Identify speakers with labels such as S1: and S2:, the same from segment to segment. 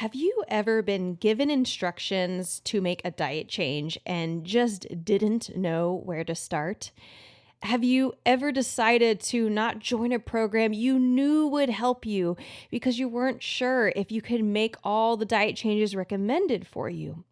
S1: Have you ever been given instructions to make a diet change and just didn't know where to start? Have you ever decided to not join a program you knew would help you because you weren't sure if you could make all the diet changes recommended for you?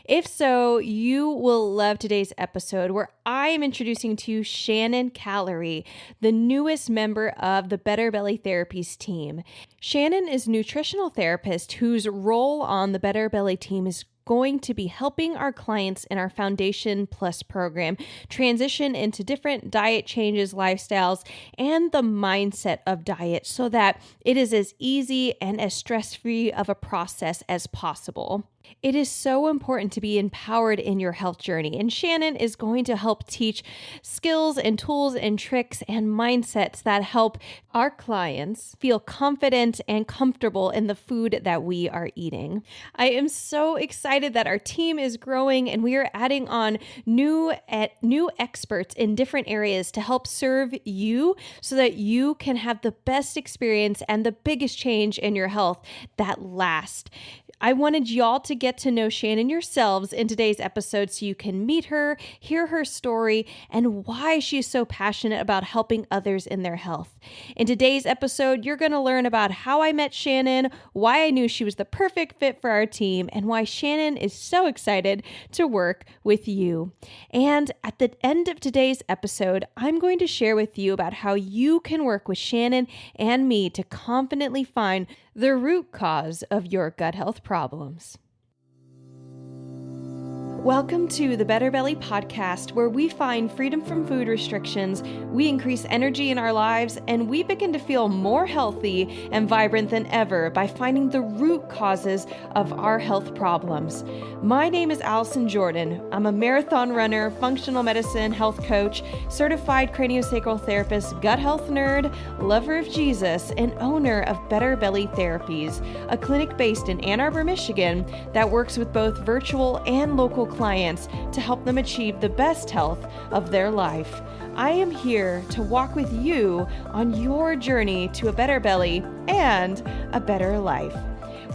S1: If so, you will love today's episode where I am introducing to you Shannon Callery, the newest member of the Better Belly Therapies team. Shannon is a nutritional therapist whose role on the Better Belly team is going to be helping our clients in our Foundation Plus program transition into different diet changes, lifestyles, and the mindset of diet so that it is as easy and as stress-free of a process as possible. It is so important to be empowered in your health journey, and Shannon is going to help teach skills and tools and tricks and mindsets that help our clients feel confident and comfortable in the food that we are eating. I am so excited that our team is growing and we are adding on new experts in different areas to help serve you so that you can have the best experience and the biggest change in your health that lasts. I wanted y'all to get to know Shannon yourselves in today's episode so you can meet her, hear her story, and why she's so passionate about helping others in their health. In today's episode, you're going to learn about how I met Shannon, why I knew she was the perfect fit for our team, and why Shannon is so excited to work with you. And at the end of today's episode, I'm going to share with you about how you can work with Shannon and me to confidently find the root cause of your gut health problems. Welcome to the Better Belly podcast, where we find freedom from food restrictions, we increase energy in our lives, and we begin to feel more healthy and vibrant than ever by finding the root causes of our health problems. My name is Allison Jordan. I'm a marathon runner, functional medicine health coach, certified craniosacral therapist, gut health nerd, lover of Jesus, and owner of Better Belly Therapies, a clinic based in Ann Arbor, Michigan that works with both virtual and local clients to help them achieve the best health of their life. I am here to walk with you on your journey to a better belly and a better life.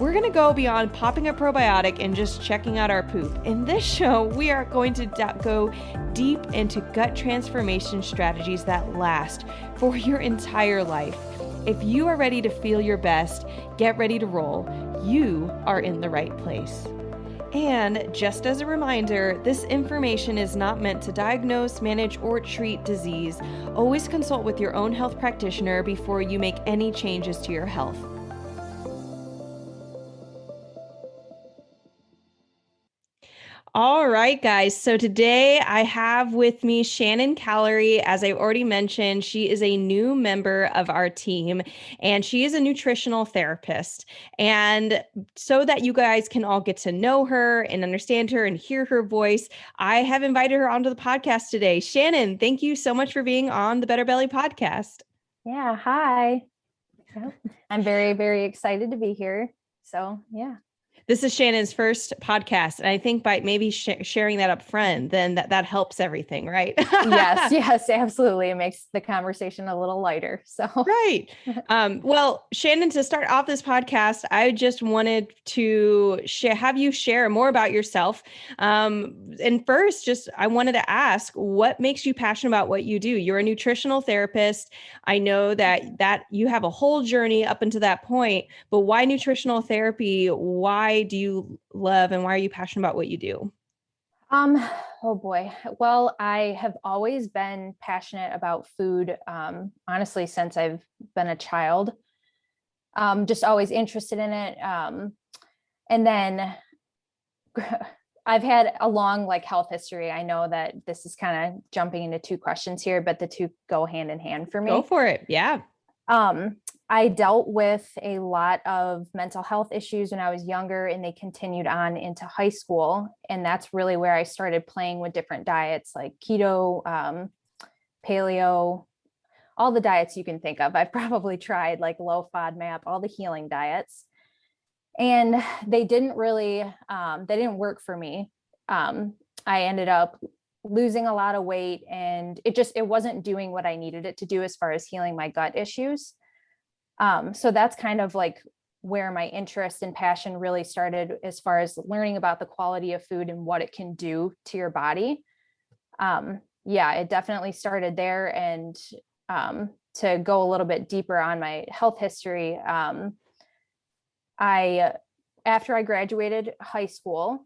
S1: We're going to go beyond popping a probiotic and just checking out our poop. In this show, we are going to go deep into gut transformation strategies that last for your entire life. If you are ready to feel your best, get ready to roll. You are in the right place. And just as a reminder, this information is not meant to diagnose, manage, or treat disease. Always consult with your own health practitioner before you make any changes to your health. All right, guys. So today I have with me Shannon Callery. As I already mentioned, she is a new member of our team and she is a nutritional therapist. And so that you guys can all get to know her and understand her and hear her voice, I have invited her onto the podcast today. Shannon, thank you so much for being on the Better Belly podcast.
S2: Yeah. Hi. I'm very, very excited to be here. So, yeah.
S1: This is Shannon's first podcast. And I think by maybe sharing that up front, then that helps everything, right?
S2: Yes, absolutely. It makes the conversation a little lighter. So,
S1: right. Well, Shannon, to start off this podcast, I just wanted to have you share more about yourself. And first, I wanted to ask, what makes you passionate about what you do? You're a nutritional therapist. I know that you have a whole journey up until that point, but why nutritional therapy? Why do you love and why are you passionate about what you do?
S2: Oh boy. Well, I have always been passionate about food, honestly, since I've been a child. Just always interested in it. And then I've had a long health history. I know that this is kind of jumping into two questions here, but the two go hand in hand for me.
S1: Go for it. Yeah.
S2: I dealt with a lot of mental health issues when I was younger, and they continued on into high school. And that's really where I started playing with different diets like keto, paleo, all the diets you can think of. I've probably tried like low FODMAP, all the healing diets. And they didn't really, they didn't work for me. I ended up losing a lot of weight, and it wasn't doing what I needed it to do as far as healing my gut issues. So that's kind of like where my interest and passion really started, as far as learning about the quality of food and what it can do to your body. Yeah, it definitely started there. And to go a little bit deeper on my health history, I after I graduated high school,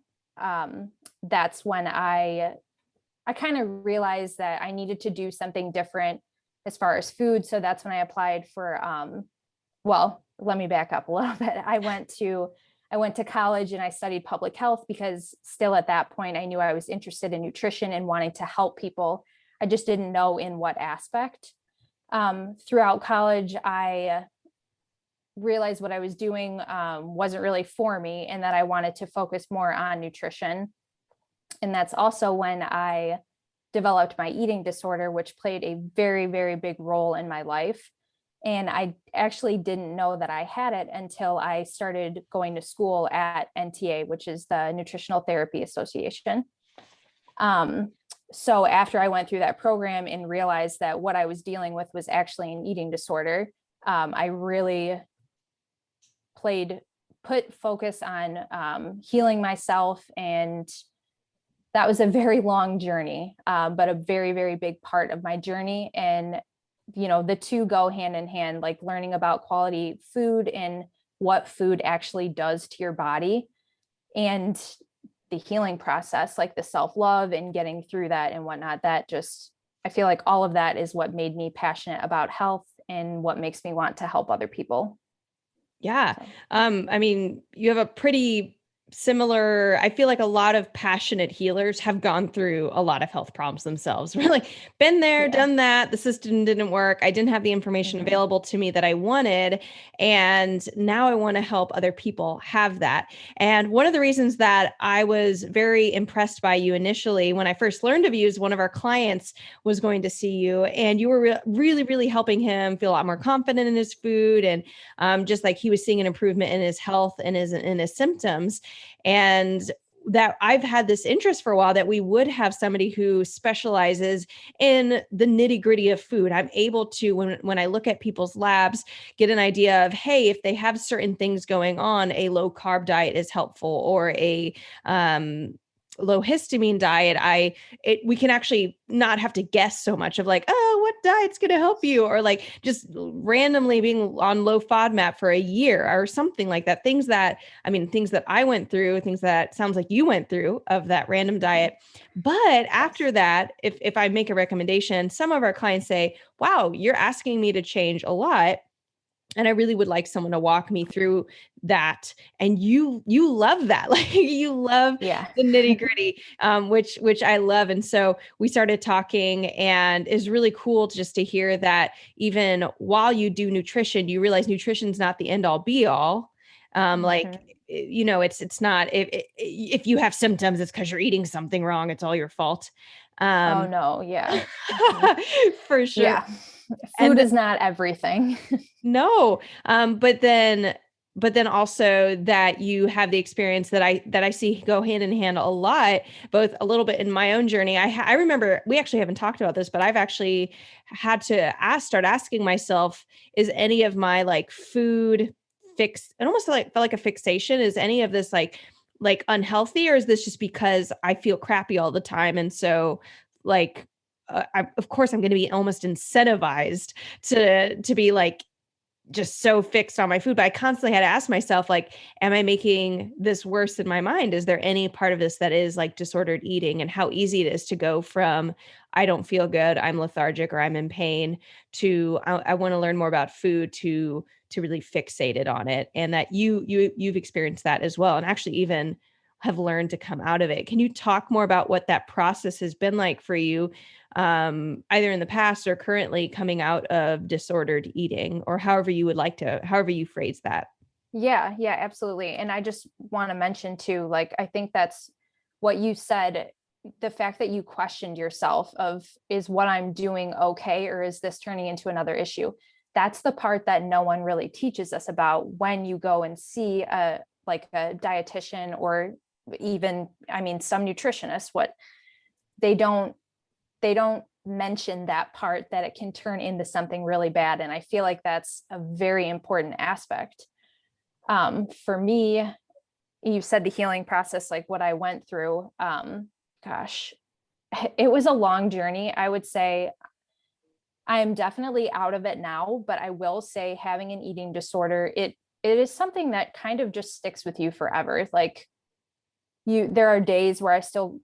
S2: that's when I kind of realized that I needed to do something different as far as food. So that's when I applied for, well, let me back up a little bit. I went to college and I studied public health, because still at that point, I knew I was interested in nutrition and wanting to help people. I just didn't know in what aspect. Throughout college, I realized what I was doing wasn't really for me, and that I wanted to focus more on nutrition. And that's also when I developed my eating disorder, which played a very, very big role in my life. And I actually didn't know that I had it until I started going to school at NTA, which is the Nutritional Therapy Association. So after I went through that program and realized that what I was dealing with was actually an eating disorder, I really put focus on healing myself. And that was a very long journey, but a very, very big part of my journey. And, the two go hand in hand, like learning about quality food and what food actually does to your body, and the healing process, like the self-love and getting through that and whatnot. That just, I feel like all of that is what made me passionate about health and what makes me want to help other people.
S1: Yeah.
S2: So,
S1: I mean, you have a pretty similar, I feel like a lot of passionate healers have gone through a lot of health problems themselves. Really been there,
S2: yeah.
S1: done that. The system didn't work. I didn't have the information
S2: Mm-hmm.
S1: available to me that I wanted. And now I want to help other people have that. And one of the reasons that I was very impressed by you initially when I first learned of you is one of our clients was going to see you, and you were really, really helping him feel a lot more confident in his food, and just like he was seeing an improvement in his health and in his symptoms. And that I've had this interest for a while, that we would have somebody who specializes in the nitty gritty of food. I'm able to, when I look at people's labs, get an idea of, hey, if they have certain things going on, a low carb diet is helpful, or a low histamine diet. We can actually not have to guess so much of like, oh, what diet's going to help you, or like just randomly being on low FODMAP for a year or something like that. Things that I went through, things that sounds like you went through of that random diet. But after that, if I make a recommendation, some of our clients say, wow, you're asking me to change a lot, and I really would like someone to walk me through that. And you love that. Like, you love
S2: Yeah.
S1: the nitty gritty, which I love. And so we started talking, and it's really cool just to hear that even while you do nutrition, you realize nutrition's not the end all be all. Like,
S2: Mm-hmm.
S1: it's not, if you have symptoms, it's because you're eating something wrong. It's all your fault.
S2: Oh
S1: Um,
S2: no. Yeah. Mm-hmm.
S1: for sure.
S2: Yeah. Food
S1: And
S2: is not everything.
S1: no, but then also that you have the experience that I see go hand in hand a lot, both a little bit in my own journey. I remember, we actually haven't talked about this, but I've actually had to start asking myself, is any of my like food it almost like felt like a fixation? Is any of this like unhealthy, or is this just because I feel crappy all the time? And so like of course I'm going to be almost incentivized to be like just so fixed on my food. But I constantly had to ask myself, like, am I making this worse in my mind? Is there any part of this that is like disordered eating? And how easy it is to go from I don't feel good, I'm lethargic, or I'm in pain, to I want to learn more about food, to really fixated on it. And that you've experienced that as well, and actually even have learned to come out of it. Can you talk more about what that process has been like for you, either in the past or currently coming out of disordered eating, or however you phrase that?
S2: Yeah, yeah, absolutely. And I just want to mention too, like, I think that's what you said, the fact that you questioned yourself of, is what I'm doing okay, or is this turning into another issue? That's the part that no one really teaches us about when you go and see a dietitian, or even, I mean, some nutritionists, what they don't they don't mention that part, that it can turn into something really bad. And I feel like that's a very important aspect. For me, you said the healing process, like what I went through. Gosh, it was a long journey. I would say I'm definitely out of it now, but I will say having an eating disorder, it is something that kind of just sticks with you forever. Like there are days where I still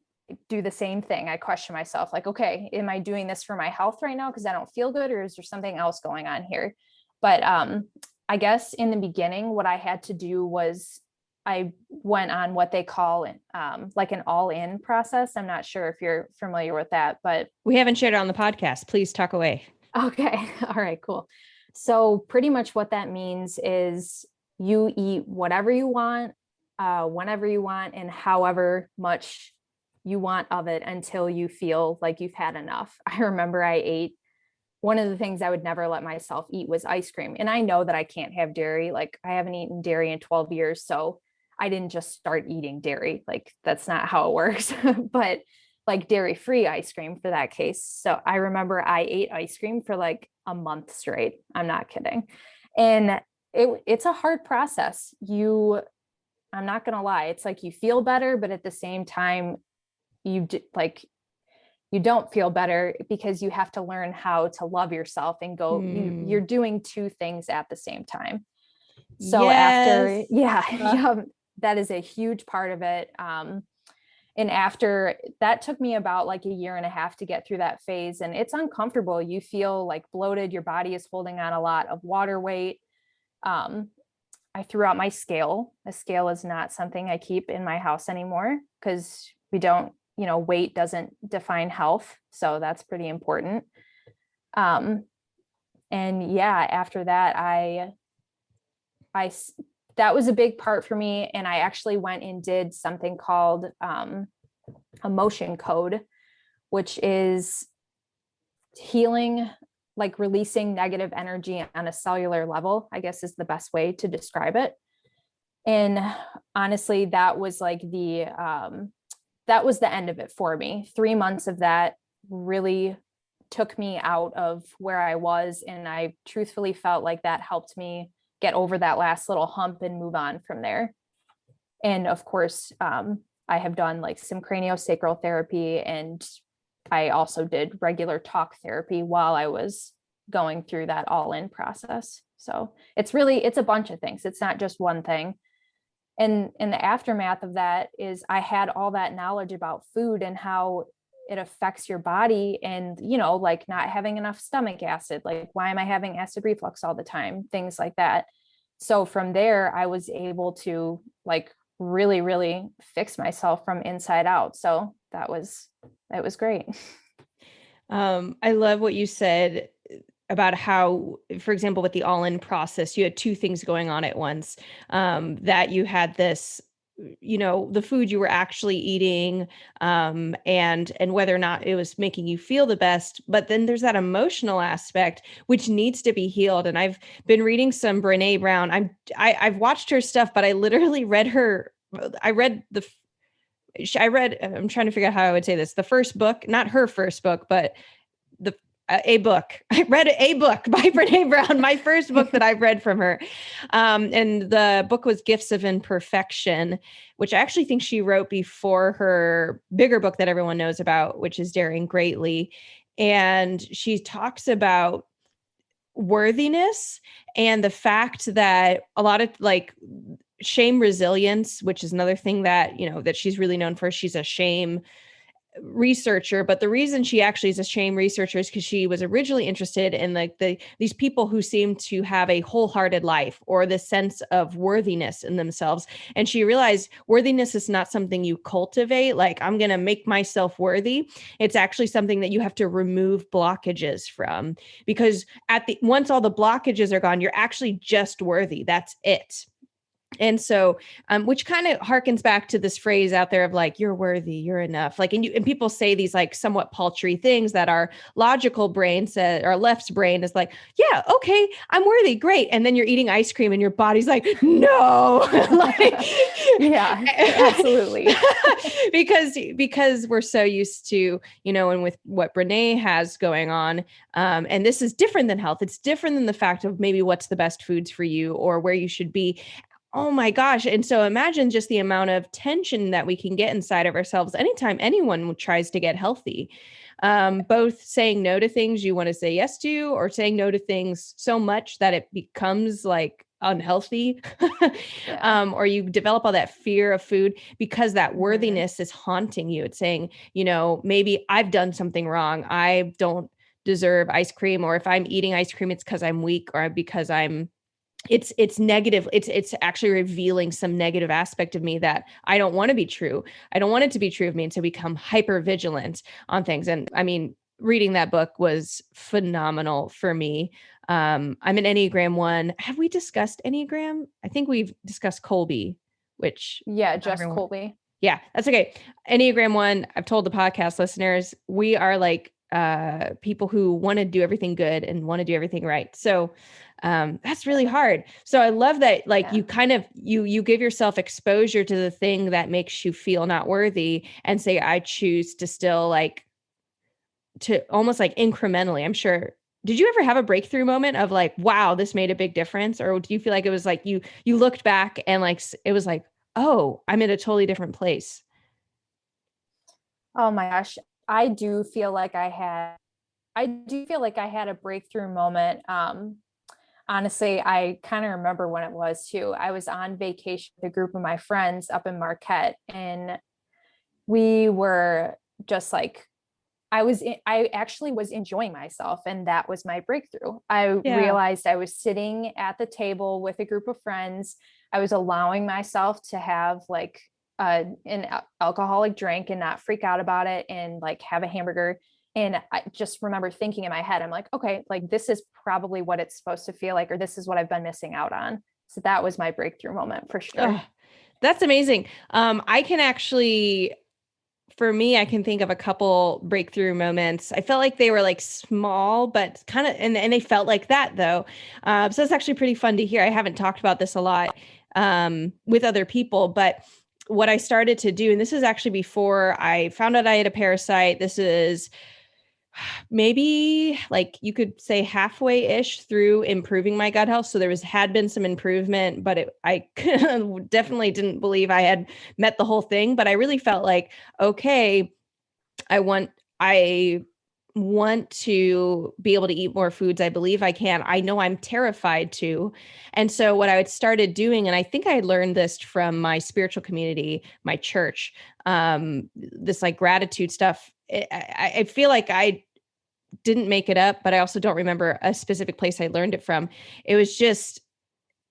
S2: do the same thing. I question myself, like, okay, am I doing this for my health right now because I don't feel good, or is there something else going on here? But I guess in the beginning, what I had to do was I went on what they call like an all-in process. I'm not sure if you're familiar with that, but
S1: We haven't shared it on the podcast. Please talk away.
S2: okay. All right, cool. So pretty much what that means is you eat whatever you want, whenever you want, and however much you want of it until you feel like you've had enough. I remember I ate one of the things I would never let myself eat was ice cream. And I know that I can't have dairy. Like I haven't eaten dairy in 12 years. So I didn't just start eating dairy. Like that's not how it works. But like dairy-free ice cream for that case. So I remember I ate ice cream for like a month straight. I'm not kidding. And it's a hard process. I'm not going to lie. It's like you feel better, but at the same time, like you don't feel better because you have to learn how to love yourself and you're doing two things at the same time. So
S1: Yes.
S2: that is a huge part of it. And after that took me about like a year and a half to get through that phase. And it's uncomfortable. You feel like bloated. Your body is holding on a lot of water weight. I threw out my scale. A scale is not something I keep in my house anymore because we don't, weight doesn't define health. So that's pretty important. And yeah, after that, that was a big part for me. And I actually went and did something called emotion code, which is healing, like releasing negative energy on a cellular level, I guess is the best way to describe it. And honestly, that was like that was the end of it for me. 3 months of that really took me out of where I was. And I truthfully felt like that helped me get over that last little hump and move on from there. And of course, I have done like some craniosacral therapy, and I also did regular talk therapy while I was going through that all-in process. So it's a bunch of things. It's not just one thing. And in the aftermath of that is I had all that knowledge about food and how it affects your body, and like not having enough stomach acid, like why am I having acid reflux all the time, things like that. So from there I was able to like really, really fix myself from inside out. So that was great.
S1: I love what you said about how, for example, with the all-in process, you had two things going on at once. That you had this, the food you were actually eating, and whether or not it was making you feel the best. But then there's that emotional aspect which needs to be healed. And I've been reading some Brene Brown. I've watched her stuff, but I literally read her. I read the. I read. I'm trying to figure out how I would say this. The first book, not her first book, but the a book. I read a book by Brene Brown, my first book that I've read from her. And the book was Gifts of Imperfection, which I actually think she wrote before her bigger book that everyone knows about, which is Daring Greatly. And she talks about worthiness and the fact that a lot of like shame resilience, which is another thing that, that she's really known for. She's a shame researcher, but the reason she actually is a shame researcher is because she was originally interested in like these people who seem to have a wholehearted life or the sense of worthiness in themselves. And she realized worthiness is not something you cultivate, like I'm going to make myself worthy. It's actually something that you have to remove blockages from, because once all the blockages are gone, you're actually just worthy. That's it. And so, which kind of harkens back to this phrase out there of like, you're worthy, you're enough. Like, and people say these like somewhat paltry things that our logical brain said, our left's brain is like, yeah, okay, I'm worthy. Great. And then you're eating ice cream and your body's like, no, like,
S2: yeah, absolutely.
S1: because we're so used to, and with what Brene has going on, and this is different than health. It's different than the fact of maybe what's the best foods for you or where you should be. Oh my gosh. And so imagine just the amount of tension that we can get inside of ourselves anytime anyone tries to get healthy. Both saying no to things you want to say yes to, or saying no to things so much that it becomes like unhealthy.
S2: Yeah.
S1: Or you develop all that fear of food because that
S2: Mhm.
S1: worthiness is haunting you. It's saying, maybe I've done something wrong. I don't deserve ice cream, or if I'm eating ice cream, it's because I'm weak, or because it's negative. It's actually revealing some negative aspect of me that I don't want to be true. I don't want it to be true of me. And to become hyper vigilant on things. And I mean, reading that book was phenomenal for me. I'm an Enneagram 1. Have we discussed Enneagram? I think we've discussed Colby, which
S2: Yeah,
S1: not
S2: just
S1: everyone.
S2: Colby.
S1: Yeah, that's okay. Enneagram 1, I've told the podcast listeners, we are like people who want to do everything good and want to do everything right. So that's really hard. So I love that, like,
S2: Yeah.
S1: you kind of you give yourself exposure to the thing that makes you feel not worthy, and say, I choose to still, like, to almost like incrementally. I'm sure, did you ever have a breakthrough moment of like, wow, this made a big difference? Or do you feel like it was like you looked back and like it was like, oh, I'm in a totally different place?
S2: Oh my gosh. I do feel like I had a breakthrough moment. Honestly, I kind of remember when it was too. I was on vacation with a group of my friends up in Marquette, and we were just like, I actually was enjoying myself, and that was my breakthrough. I
S1: Yeah.
S2: realized I was sitting at the table with a group of friends. I was allowing myself to have like an alcoholic drink and not freak out about it, and like have a hamburger. And I just remember thinking in my head, I'm like, okay, like this is probably what it's supposed to feel like, or this is what I've been missing out on. So that was my breakthrough moment for sure.
S1: Oh, that's amazing. I can actually, for me, I can think of a couple breakthrough moments. I felt like they were like small, but kind of, and they felt like that though. So it's actually pretty fun to hear. I haven't talked about this a lot with other people, but what I started to do, and this is actually before I found out I had a parasite. This is maybe, like, you could say halfway-ish through improving my gut health. So there had been some improvement, but I definitely didn't believe I had met the whole thing. But I really felt like, okay, I want I want to be able to eat more foods. I believe I can. I know I'm terrified to. And so what I had started doing, and I think I learned this from my spiritual community, my church, this like gratitude stuff. I feel like I didn't make it up, but I also don't remember a specific place I learned it from. It was just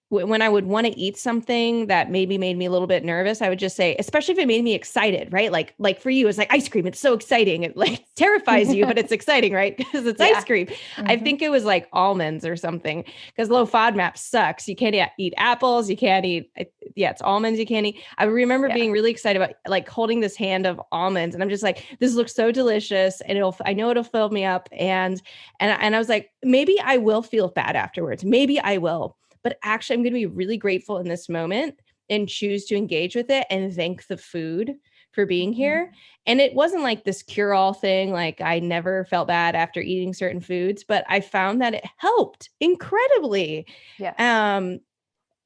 S1: when I would want to eat something that maybe made me a little bit nervous, I would just say, especially if it made me excited, right? Like for you, it's like ice cream. It's so exciting. It like terrifies you, but it's exciting, right? Because it's ice
S2: Yeah.
S1: cream. I
S2: Hmm.
S1: think it was like almonds or something, because low FODMAP sucks. You can't eat apples. You can't eat, yeah, it's almonds you can't eat. I remember
S2: Yeah.
S1: being really excited about like holding this hand of almonds, and I'm just like, this looks so delicious, and I know it'll fill me up. And I was like, maybe I will feel bad afterwards. Maybe I will, but actually I'm going to be really grateful in this moment and choose to engage with it and thank the food for being
S2: Mhm.
S1: here. And it wasn't like this cure all thing. Like, I never felt bad after eating certain foods, but I found that it helped incredibly.
S2: Yes.
S1: Um,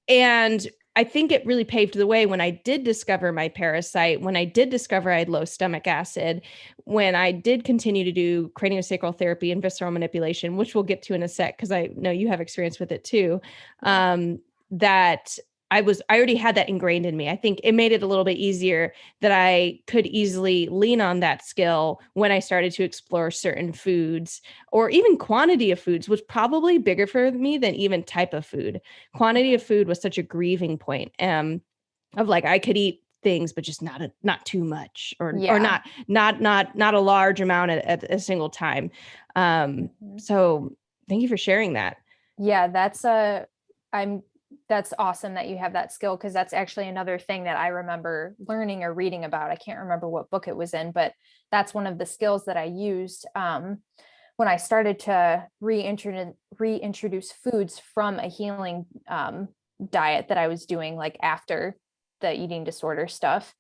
S1: and I think it really paved the way when I did discover my parasite, when I did discover I had low stomach acid, when I did continue to do craniosacral therapy and visceral manipulation, which we'll get to in a sec, because I know you have experience with it too.
S2: Yeah.
S1: That I already had that ingrained in me. I think it made it a little bit easier that I could easily lean on that skill when I started to explore certain foods, or even quantity of foods was probably bigger for me than even type of food. Quantity of
S2: Okay.
S1: food was such a grieving point, of like, I could eat things, but just not too much, or
S2: Yeah.
S1: not a large amount at a single time.
S2: Mhm.
S1: So thank you for sharing that.
S2: Yeah, I'm that's awesome that you have that skill, because that's actually another thing that I remember learning or reading about. I can't remember what book it was in, but that's one of the skills that I used when I started to reintroduce foods from a healing diet that I was doing, like after the eating disorder stuff.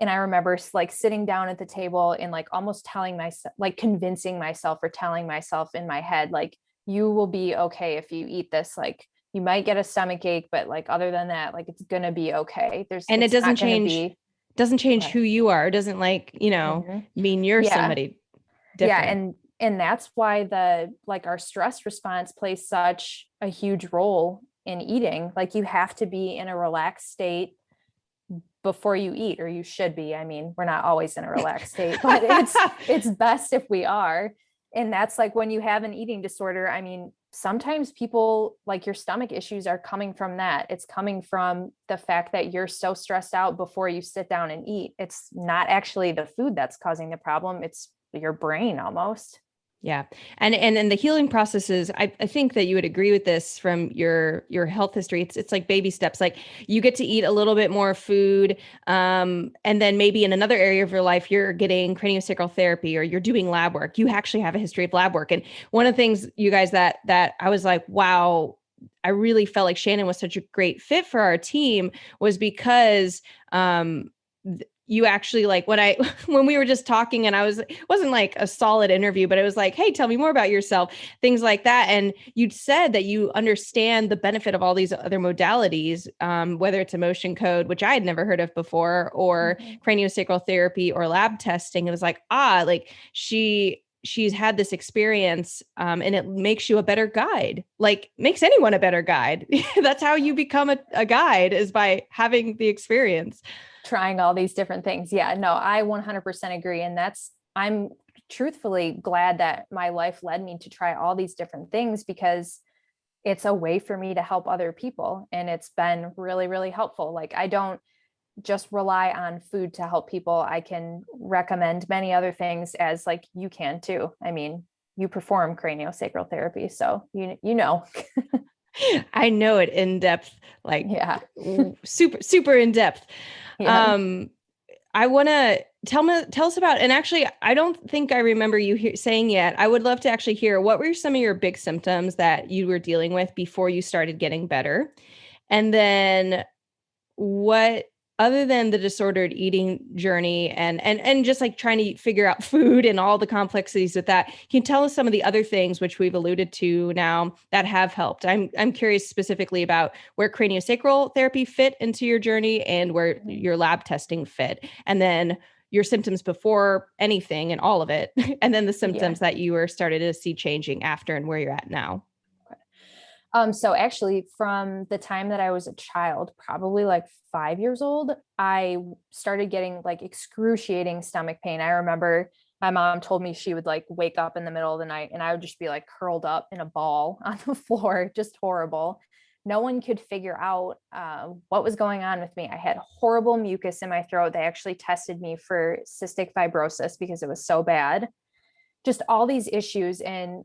S2: And I remember like sitting down at the table and like almost telling myself, like convincing myself or telling myself in my head, like, you will be okay if you eat this. Like, you might get a stomach ache, but like other than that, like it's gonna be okay.
S1: And it
S2: It's not gonna be.
S1: doesn't change
S2: But
S1: who you are. It doesn't mean you're
S2: yeah,
S1: somebody
S2: yeah,
S1: different.
S2: and that's why our stress response plays such a huge role in eating. Like you have to be in a relaxed state before you eat, or you should be. I mean, we're not always in a relaxed state, but it's best if we are. And that's like when you have an eating disorder, I mean, sometimes people, like, your stomach issues are coming from that. It's coming from the fact that you're so stressed out before you sit down and eat. It's not actually the food that's causing the problem, it's your brain almost.
S1: Yeah. And the healing processes, I think that you would agree with this from your health history. It's like baby steps. Like you get to eat a little bit more food. And then maybe in another area of your life, you're getting craniosacral therapy or you're doing lab work. You actually have a history of lab work. And one of the things, you guys, that I was like, wow, I really felt like Shannon was such a great fit for our team was because you actually, like, when I when we were just talking and it wasn't like a solid interview, but it was like, hey, tell me more about yourself, things like that. And you'd said that you understand the benefit of all these other modalities, whether it's emotion code, which I had never heard of before, or
S2: Mhm.
S1: craniosacral therapy or lab testing. It was like, like she's had this experience, and it makes you a better guide, like makes anyone a better guide. That's how you become a guide, is by having the experience.
S2: Trying all these different things. Yeah, no, I 100% agree. And I'm truthfully glad that my life led me to try all these different things, because it's a way for me to help other people. And it's been really, really helpful. Like, I don't just rely on food to help people. I can recommend many other things, as like you can too. I mean, you perform craniosacral therapy, so you know.
S1: I know it in depth, like
S2: Yeah.
S1: super, super in depth.
S2: Yeah.
S1: Um, I want to tell us about, and actually, I don't think I remember you saying yet. I would love to actually hear, what were some of your big symptoms that you were dealing with before you started getting better? And then what, other than the disordered eating journey and just like trying to figure out food and all the complexities with that, can you tell us some of the other things which we've alluded to now that have helped? I'm curious specifically about where craniosacral therapy fit into your journey and where your lab testing fit, and then your symptoms before anything and all of it, and then the
S2: Yeah.
S1: symptoms that you were started to see changing after and where you're at now.
S2: So actually, from the time that I was a child, probably like 5 years old, I started getting like excruciating stomach pain. I remember my mom told me she would like wake up in the middle of the night and I would just be like curled up in a ball on the floor, just horrible. No one could figure out what was going on with me. I had horrible mucus in my throat. They actually tested me for cystic fibrosis because it was so bad. Just all these issues, and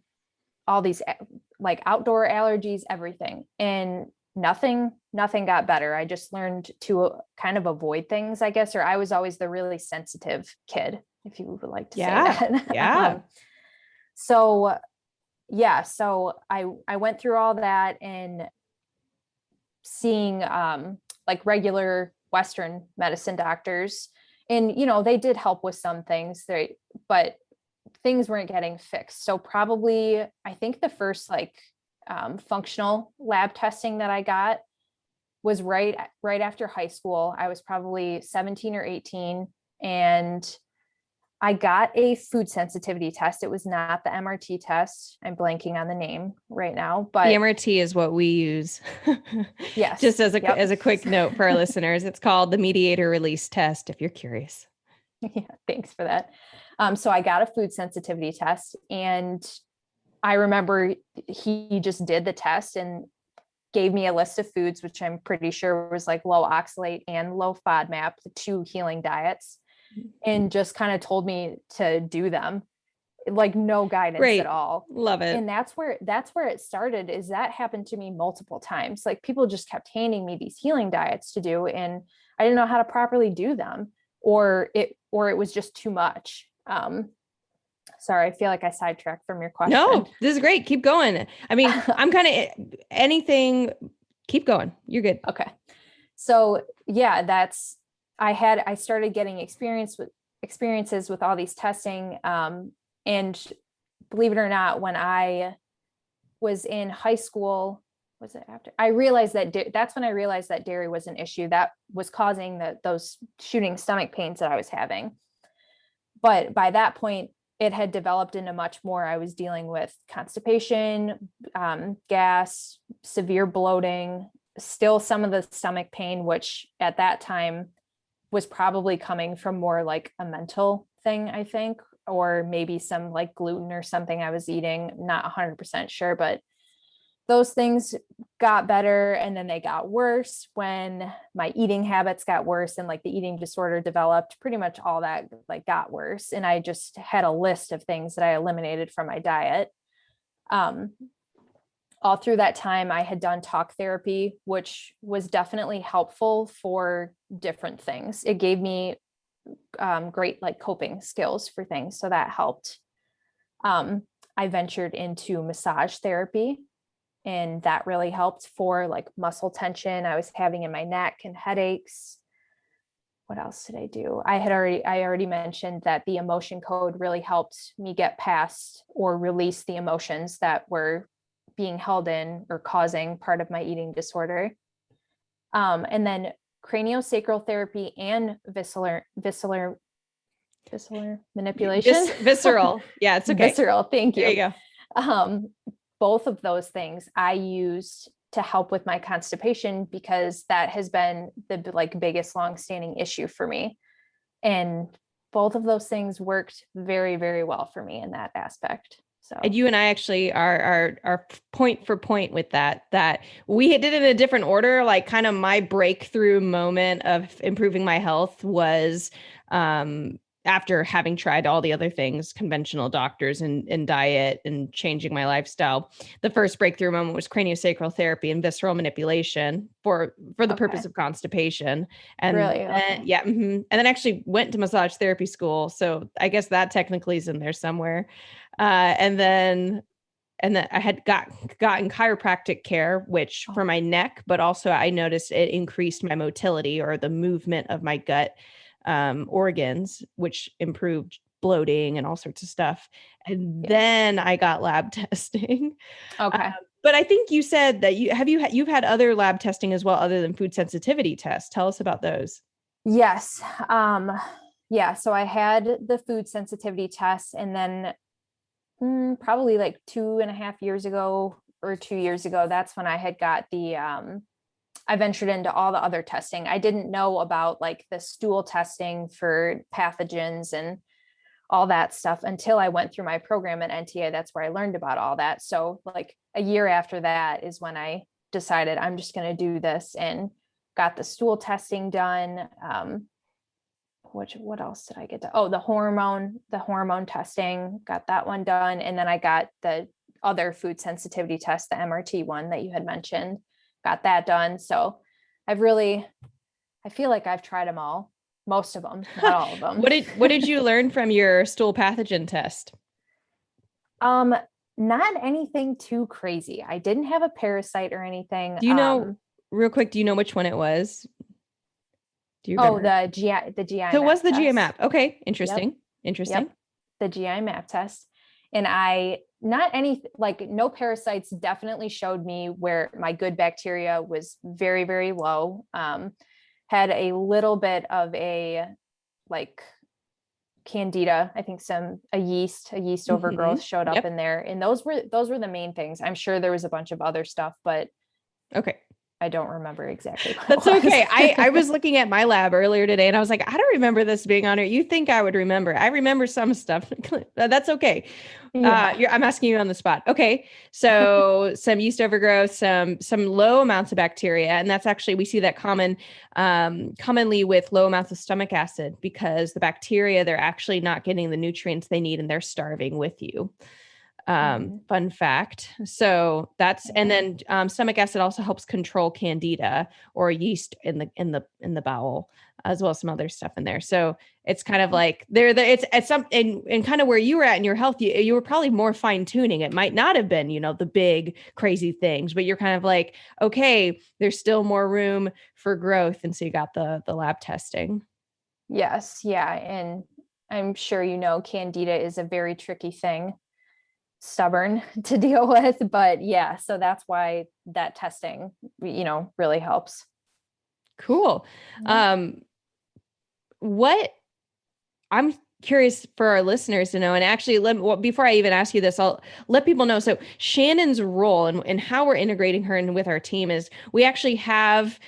S2: all these like outdoor allergies, everything. And nothing got better. I just learned to kind of avoid things, I guess, or I was always the really sensitive kid, if you would like to say
S1: Yeah.
S2: that.
S1: Yeah.
S2: So yeah, so I went through all that, and seeing like regular Western medicine doctors, and they did help with some things, but things weren't getting fixed. So probably, I think the first like functional lab testing that I got was right after high school. I was probably 17 or 18, and I got a food sensitivity test. It was not the MRT test. I'm blanking on the name right now,
S1: The
S2: but
S1: MRT is what we use. Just
S2: yes.
S1: as
S2: Yep.
S1: a quick note for our listeners, it's called the mediator release test, if you're curious.
S2: Yeah, thanks for that. So I got a food sensitivity test, and I remember he just did the test and gave me a list of foods, which I'm pretty sure was like low oxalate and low FODMAP, the two healing diets, and just kind of told me to do them, like no guidance at
S1: Great.
S2: all.
S1: Love it.
S2: And that's where it started. Is that happened to me multiple times. Like, people just kept handing me these healing diets to do, and I didn't know how to properly do them, or it was just too much. Sorry, I feel like I sidetracked from your question.
S1: No, this is great. Keep going. I mean, I'm kind of anything. Keep going. You're good.
S2: Okay. So yeah, I started getting experiences with all these testing. And believe it or not, when I was in high school, was it after I realized that that's when I realized that dairy was an issue that was causing those shooting stomach pains that I was having. But by that point, it had developed into much more. I was dealing with constipation, gas, severe bloating, still some of the stomach pain, which at that time was probably coming from more like a mental thing, I think, or maybe some like gluten or something I was eating, not 100% sure, but those things got better, and then they got worse when my eating habits got worse and like the eating disorder developed. Pretty much all that like got worse, and I just had a list of things that I eliminated from my diet. um, all through that time I had done talk therapy, which was definitely helpful for different things. It gave me great like coping skills for things, so that helped. I ventured into massage therapy, and that really helped for like muscle tension I was having in my neck and headaches. What else did I do? I already mentioned that the emotion code really helped me get past or release the emotions that were being held in or causing part of my eating disorder. And then craniosacral therapy and visceral manipulation.
S1: Visceral. Yeah, it's okay.
S2: Visceral, thank
S1: There
S2: you.
S1: you go.
S2: Both of those things I used to help with my constipation, because that has been the like biggest longstanding issue for me. And both of those things worked very, very well for me in that aspect. So
S1: And you and I actually are point for point with that we did it in a different order. Like kind of my breakthrough moment of improving my health was after having tried all the other things, conventional doctors and diet and changing my lifestyle. The first breakthrough moment was craniosacral therapy and visceral manipulation for the purpose of constipation. And
S2: really, okay.
S1: yeah, and then actually went to massage therapy school. So I guess that technically is in there somewhere. And then I had gotten chiropractic care, which for my neck, but also I noticed it increased my motility or the movement of my gut organs, which improved bloating and all sorts of stuff. And then I got lab testing.
S2: Okay.
S1: But I think you said that you've had other lab testing as well, other than food sensitivity tests. Tell us about those.
S2: Yes. Yeah. So I had the food sensitivity test, and then probably like 2.5 years ago or 2 years ago, that's when I had got I ventured into all the other testing. I didn't know about like the stool testing for pathogens and all that stuff until I went through my program at NTA. That's where I learned about all that. So like a year after that is when I decided I'm just going to do this, and got the stool testing done. What else did I get to? Oh, the hormone testing, got that one done. And then I got the other food sensitivity test, the MRT one that you had mentioned, got that done. So I feel like I've tried them all, most of them, not all of them.
S1: What did you learn from your stool pathogen test?
S2: Not anything too crazy. I didn't have a parasite or anything.
S1: Do you know, real quick, do you know which one it was? Do you remember?
S2: The GI
S1: So it was
S2: map
S1: the GA
S2: test.
S1: map. Okay. Interesting.
S2: Yep.
S1: Interesting.
S2: Yep. The GI map test. And no parasites, definitely showed me where my good bacteria was very, very low. Had a little bit of a like candida, I think a yeast overgrowth showed up in there. And those were the main things. I'm sure there was a bunch of other stuff, but
S1: okay.
S2: I don't remember exactly what
S1: That's okay. I was looking at my lab earlier today and I was like, I don't remember this being on here. You think I would remember. I remember some stuff. That's okay.
S2: Yeah.
S1: I'm asking you on the spot. Okay. So some yeast overgrowth, some low amounts of bacteria. And that's actually, we see that commonly with low amounts of stomach acid, because the bacteria, they're actually not getting the nutrients they need and they're starving with you. Fun fact. So that's, and then stomach acid also helps control candida or yeast in the bowel, as well as some other stuff in there. So it's kind of like it's something, and kind of where you were at in your health, you were probably more fine tuning. It might not have been, the big crazy things, but you're kind of like, okay, there's still more room for growth. And so you got the lab testing.
S2: Yes. Yeah. And I'm sure, candida is a very tricky thing. stubborn to deal with. But yeah, so that's why that testing, really helps.
S1: Cool.
S2: Yeah.
S1: Um, what I'm curious for our listeners to know, and actually, before I even ask you this, I'll let people know. So, Shannon's role and how we're integrating her in with our team is we actually have,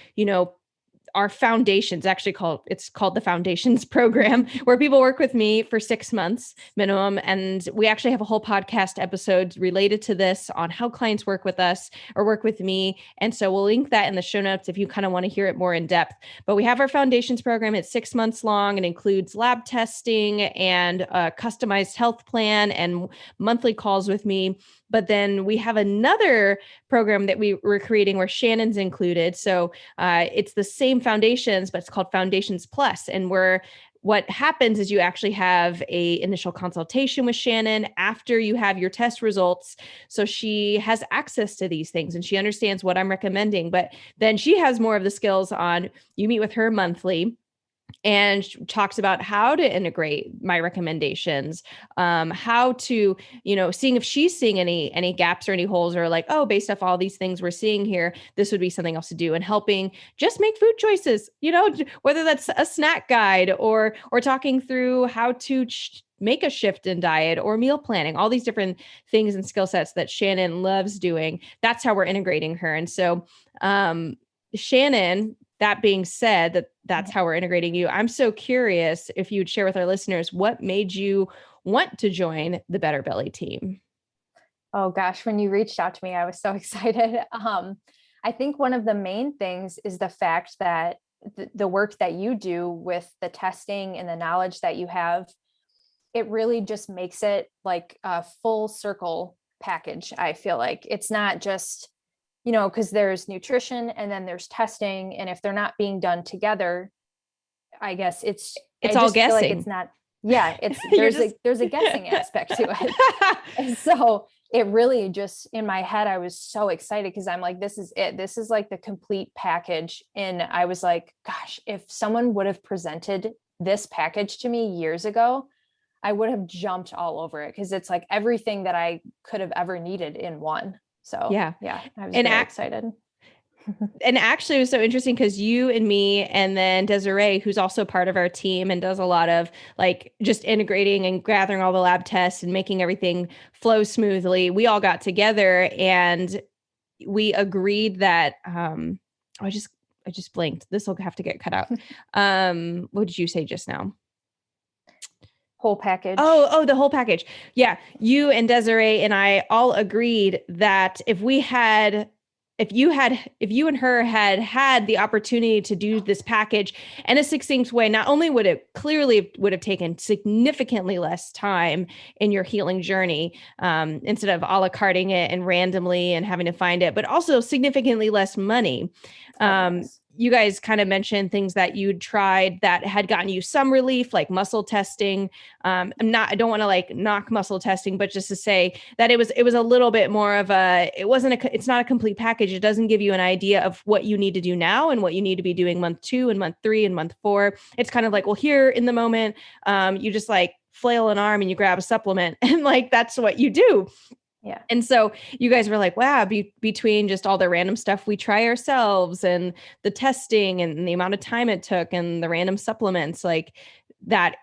S1: our foundations actually called the foundations program where people work with me for 6 months minimum. And we actually have a whole podcast episode related to this on how clients work with us or work with me. And so we'll link that in the show notes if you kind of want to hear it more in depth. But we have our foundations program. It's 6 months long and includes lab testing and a customized health plan and monthly calls with me. But then we have another program that we're creating where Shannon's included. So it's the same foundations, but it's called Foundations Plus. And what happens is you actually have a initial consultation with Shannon after you have your test results. So she has access to these things and she understands what I'm recommending. But then she has more of the skills on, you meet with her monthly and talks about how to integrate my recommendations, how to, seeing if she's seeing any gaps or any holes, or like, oh, based off all these things we're seeing here, this would be something else to do, and helping just make food choices, whether that's a snack guide or talking through how to make a shift in diet or meal planning, all these different things and skill sets that Shannon loves doing. That's how we're integrating her. And so, Shannon, that being said, that's how we're integrating you. I'm so curious if you'd share with our listeners what made you want to join the Better Belly team.
S2: Oh gosh, when you reached out to me, I was so excited. I think one of the main things is the fact that the work that you do with the testing and the knowledge that you have, it really just makes it like a full circle package. I feel like it's not just, because there's nutrition and then there's testing. And if they're not being done together, I guess
S1: It's
S2: I
S1: all
S2: just feel like
S1: guessing.
S2: it's not, yeah, it's,
S1: You're just
S2: there's a guessing aspect to it. And so it really just, in my head, I was so excited because I'm like, this is it. This is like the complete package. And I was like, gosh, if someone would have presented this package to me years ago, I would have jumped all over it because it's like everything that I could have ever needed in one. So
S1: yeah.
S2: yeah, I was
S1: And
S2: very excited.
S1: And actually, it was so interesting because you and me, and then Desiree, who's also part of our team and does a lot of like just integrating and gathering all the lab tests and making everything flow smoothly. We all got together and we agreed that I just blinked. This will have to get cut out. What did you say just now?
S2: Whole package.
S1: Oh, the whole package. Yeah. You and Desiree and I all agreed that if you and her had the opportunity to do this package in a succinct way, not only would it clearly would have taken significantly less time in your healing journey, instead of a la carting it and randomly and having to find it, but also significantly less money.
S2: Yes.
S1: You guys kind of mentioned things that you'd tried that had gotten you some relief, like muscle testing. I don't want to like knock muscle testing, but just to say that it was a little bit more of it's not a complete package. It doesn't give you an idea of what you need to do now and what you need to be doing month 2 and month 3 and month 4. It's kind of like, well, here in the moment, you just like flail an arm and you grab a supplement and like, that's what you do.
S2: Yeah.
S1: And so you guys were like, wow, between just all the random stuff we try ourselves and the testing and the amount of time it took and the random supplements, like that,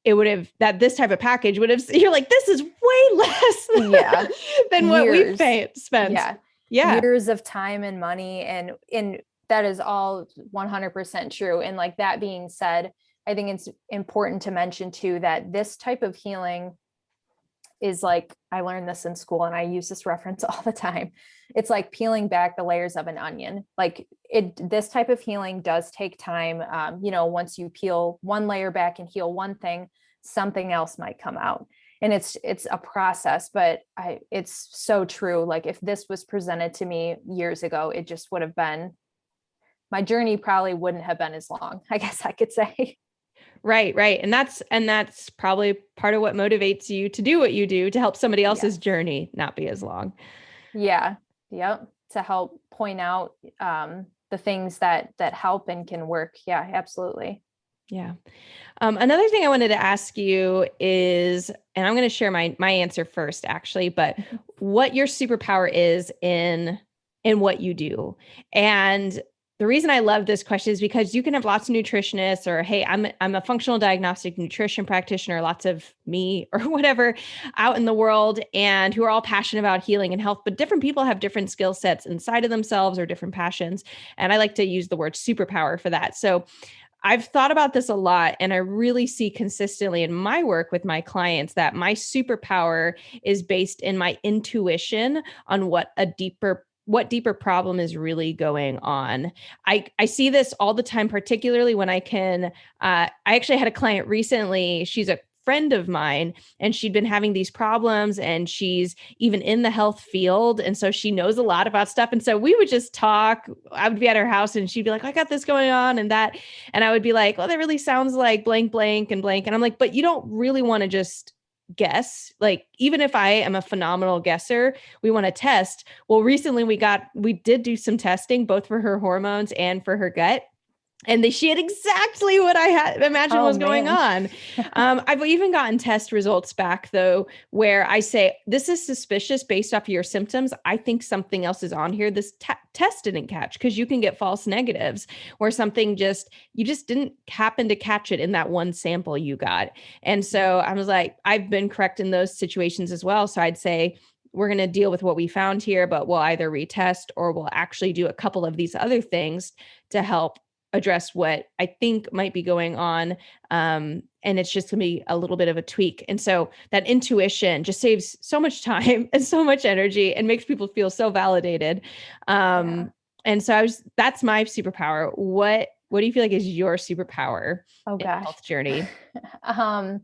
S1: that this type of package would have, you're like, this is way less
S2: Yeah.
S1: than what we spent.
S2: Yeah.
S1: Yeah.
S2: Years of time and money. And that is all 100% true. And like that being said, I think it's important to mention too, that this type of healing is like, I learned this in school and I use this reference all the time. It's like peeling back the layers of an onion. Like this type of healing does take time. Once you peel one layer back and heal one thing, something else might come out. And it's a process, but it's so true. Like if this was presented to me years ago, it just would have been, my journey probably wouldn't have been as long, I guess I could say.
S1: Right. And that's probably part of what motivates you to do what you do, to help somebody else's journey not be as long.
S2: Yeah. Yep. To help point out the things that help and can work. Yeah, absolutely.
S1: Yeah. Another thing I wanted to ask you is, and I'm going to share my answer first, actually, but what your superpower is in what you do. And the reason I love this question is because you can have lots of nutritionists, or hey, I'm a functional diagnostic nutrition practitioner, lots of me or whatever out in the world, and who are all passionate about healing and health, but different people have different skill sets inside of themselves or different passions. And I like to use the word superpower for that. So I've thought about this a lot, and I really see consistently in my work with my clients that my superpower is based in my intuition on what deeper problem is really going on. I see this all the time, particularly when I actually had a client recently. She's a friend of mine, and she'd been having these problems, and she's even in the health field. And so she knows a lot about stuff. And so we would just talk. I would be at her house and she'd be like, I got this going on and that. And I would be like, well, that really sounds like blank, blank, and blank. And I'm like, but you don't really want to just guess. Like, even if I am a phenomenal guesser, we want to test. Well, recently we did do some testing, both for her hormones and for her gut. And she had exactly what I had imagined
S2: Oh
S1: was going
S2: man.
S1: on. I've even gotten test results back, though, where I say, this is suspicious based off of your symptoms. I think something else is on here. This test didn't catch, because you can get false negatives where you just didn't happen to catch it in that one sample you got. And so I was like, I've been correct in those situations as well. So I'd say, we're going to deal with what we found here, but we'll either retest or we'll actually do a couple of these other things to help address what I think might be going on. And it's just going to be a little bit of a tweak. And so that intuition just saves so much time and so much energy and makes people feel so validated.
S2: Yeah.
S1: And so that's my superpower. What do you feel like is your superpower
S2: Oh
S1: in the
S2: gosh.
S1: health journey?
S2: um,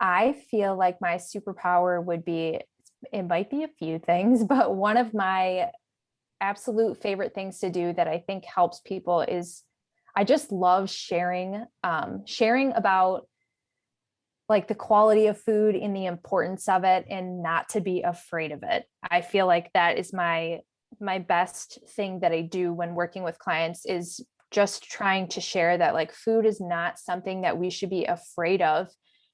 S2: I feel like my superpower would be, it might be a few things, but one of my absolute favorite things to do that I think helps people is I just love sharing about like the quality of food and the importance of it, and not to be afraid of it. I feel like that is my best thing that I do when working with clients, is just trying to share that like food is not something that we should be afraid of.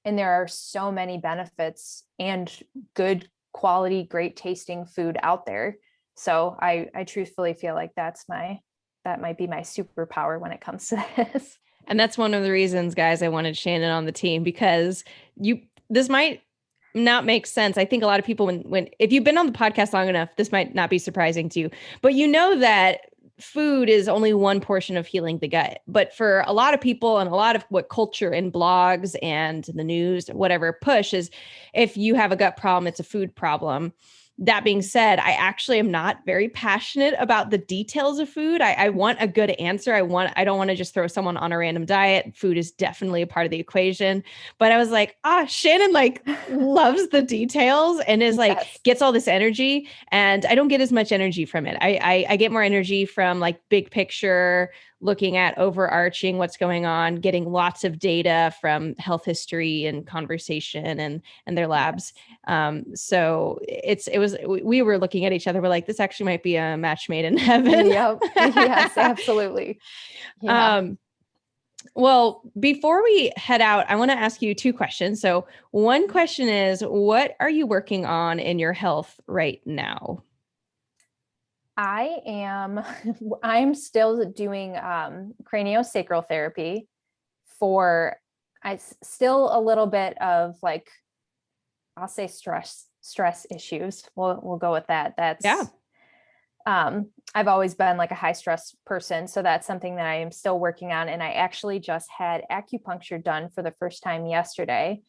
S2: And there are so many benefits and good quality, great tasting food out there. So I truthfully feel like that might be my superpower when it comes to this.
S1: And that's one of the reasons, guys, I wanted Shannon on the team, because this might not make sense. I think a lot of people, when if you've been on the podcast long enough, this might not be surprising to you, but you know that food is only one portion of healing the gut. But for a lot of people, and a lot of what culture and blogs and the news, whatever push is, if you have a gut problem, it's a food problem. That being said, I actually am not very passionate about the details of food. I want a good answer. I don't want to just throw someone on a random diet. Food is definitely a part of the equation. But I was like, Shannon like loves the details and is like,
S2: Yes.
S1: gets all this energy. And I don't get as much energy from it. I get more energy from like big picture, looking at overarching what's going on, getting lots of data from health history and conversation and their labs. So we were looking at each other. We're like, this actually might be a match made in heaven.
S2: Yep. Yes, absolutely. Yeah.
S1: Well, before we head out, I want to ask you two questions. So one question is, what are you working on in your health right now?
S2: I'm still doing craniosacral therapy for still a little bit of like, I'll say stress issues. We'll go with that.
S1: Yeah.
S2: I've always been like a high stress person, so that's something that I am still working on. And I actually just had acupuncture done for the first time yesterday.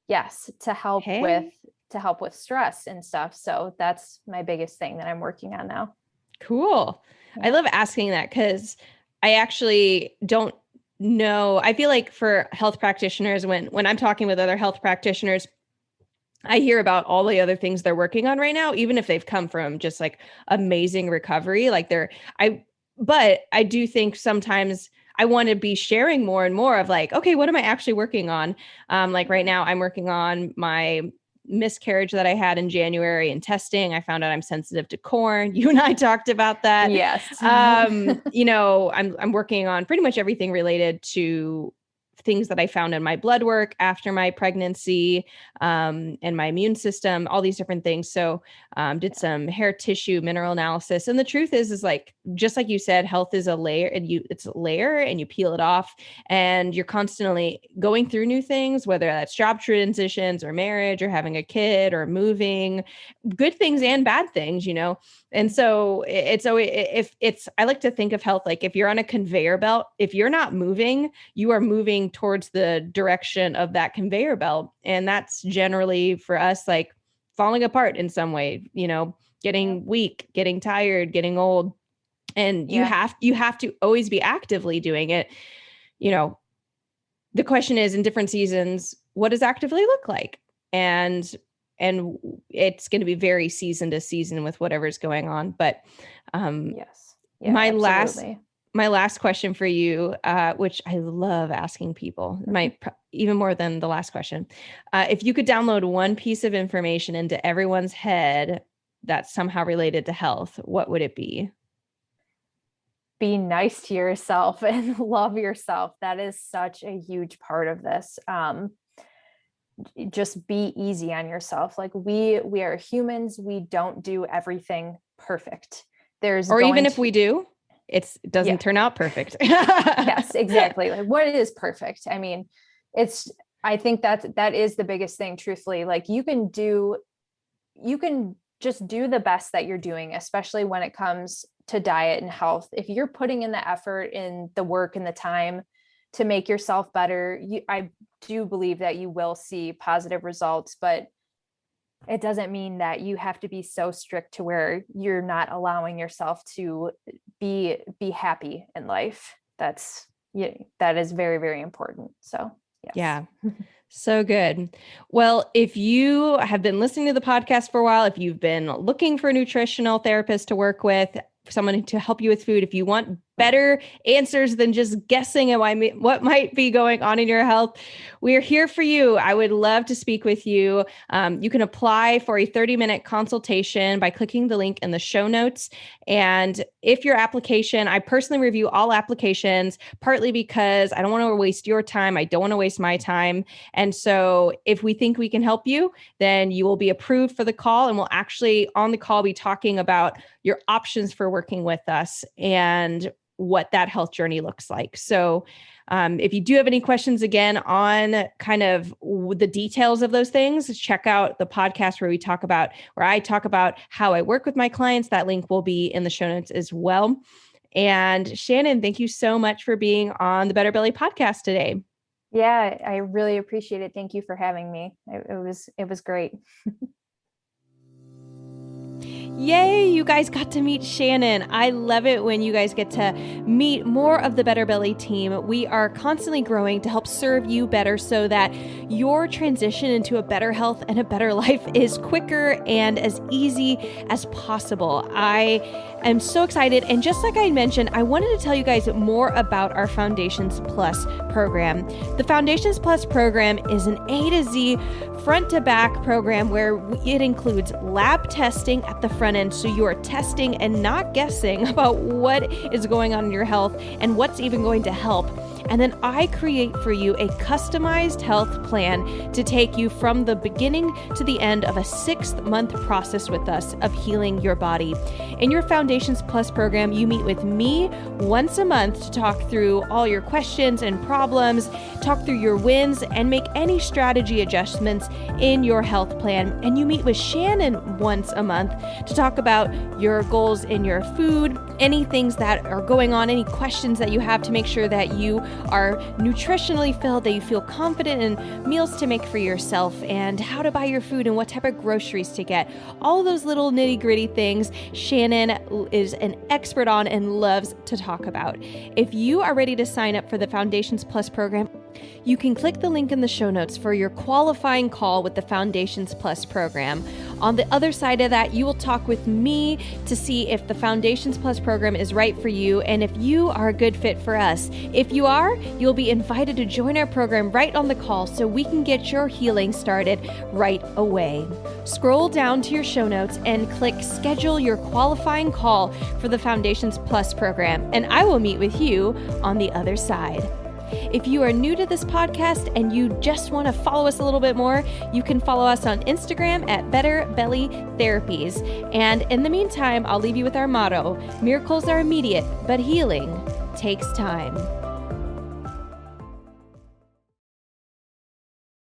S2: Yes,
S1: Hey,
S2: to help with stress and stuff. So that's my biggest thing that I'm working on now.
S1: cool. I
S2: Yeah.
S1: love asking that because I actually don't know. I feel like for health practitioners, when I'm talking with other health practitioners, I hear about all the other things they're working on right now, even if they've come from just like amazing recovery. But I do think sometimes I want to be sharing more and more of like, okay, what am I actually working on? Like right now, I'm working on my miscarriage that I had in January and testing, I found out I'm sensitive to corn. You and I talked about that.
S2: Yes.
S1: I'm working on pretty much everything related to things that I found in my blood work after my pregnancy, and my immune system, all these different things. So, did some hair tissue mineral analysis. And the truth is like, just like you said, health is a layer, and it's a layer and you peel it off, and you're constantly going through new things, whether that's job transitions or marriage or having a kid or moving, good things and bad things, And so I like to think of health like if you're on a conveyor belt, if you're not moving, you are moving towards the direction of that conveyor belt. And that's generally for us, like falling apart in some way, getting weak, getting tired, getting old. And you have to always be actively doing it. The question is, in different seasons, what does actively look like? And it's going to be very season to season with whatever's going on. But
S2: yes. Yeah,
S1: my
S2: absolutely.
S1: last question for you, which I love asking people, even more than the last question. If you could download one piece of information into everyone's head that's somehow related to health, what would it be?
S2: Be nice to yourself and love yourself. That is such a huge part of this. Just be easy on yourself. Like we are humans. We don't do everything perfect.
S1: Even if we do, it doesn't turn out perfect.
S2: Yes, exactly. Like what is perfect? I mean, I think that is the biggest thing, truthfully. Like you can just do the best that you're doing, especially when it comes to diet and health. If you're putting in the effort and the work and the time to make yourself better, I do believe that you will see positive results, but it doesn't mean that you have to be so strict to where you're not allowing yourself to be happy in life. That is very, very important. So, yes.
S1: Yeah. So good. Well, if you have been listening to the podcast for a while, if you've been looking for a nutritional therapist to work with, someone to help you with food, if you want better answers than just guessing at what might be going on in your health, we're here for you. I would love to speak with you. You can apply for a 30-minute consultation by clicking the link in the show notes. And if your application, I personally review all applications, partly because I don't want to waste your time. I don't want to waste my time. And so if we think we can help you, then you will be approved for the call. And we'll actually on the call be talking about your options for working with us and what that health journey looks like. So if you do have any questions again on kind of the details of those things, check out the podcast where I talk about how I work with my clients. That link will be in the show notes as well. And Shannon, thank you so much for being on the Better Belly podcast today.
S2: Yeah, I really appreciate it. Thank you for having me. It was great.
S1: Yay, you guys got to meet Shannon. I love it when you guys get to meet more of the Better Belly team. We are constantly growing to help serve you better so that your transition into a better health and a better life is quicker and as easy as possible. I am so excited. And just like I mentioned, I wanted to tell you guys more about our Foundations Plus program. The Foundations Plus program is an A to Z front to back program where it includes lab testing at the front end. So you are testing and not guessing about what is going on in your health and what's even going to help. And then I create for you a customized health plan to take you from the beginning to the end of a 6-month process with us of healing your body. In your Foundations Plus program, you meet with me once a month to talk through all your questions and problems, talk through your wins, and make any strategy adjustments in your health plan. And you meet with Shannon once a month to talk about your goals in your food, any things that are going on, any questions that you have to make sure that you are nutritionally filled, that you feel confident in meals to make for yourself and how to buy your food and what type of groceries to get. All those little nitty gritty things Shannon is an expert on and loves to talk about. If you are ready to sign up for the Foundations Plus program, You can click the link in the show notes for your qualifying call with the Foundations Plus program. On the other side of that, you will talk with me to see if the Foundations Plus program is right for you and if you are a good fit for us. If you are, you'll be invited to join our program right on the call so we can get your healing started right away. Scroll down to your show notes and click schedule your qualifying call for the Foundations Plus program, and I will meet with you on the other side. If you are new to this podcast and you just want to follow us a little bit more, you can follow us on Instagram at Better Belly Therapies. And in the meantime, I'll leave you with our motto: miracles are immediate, but healing takes time.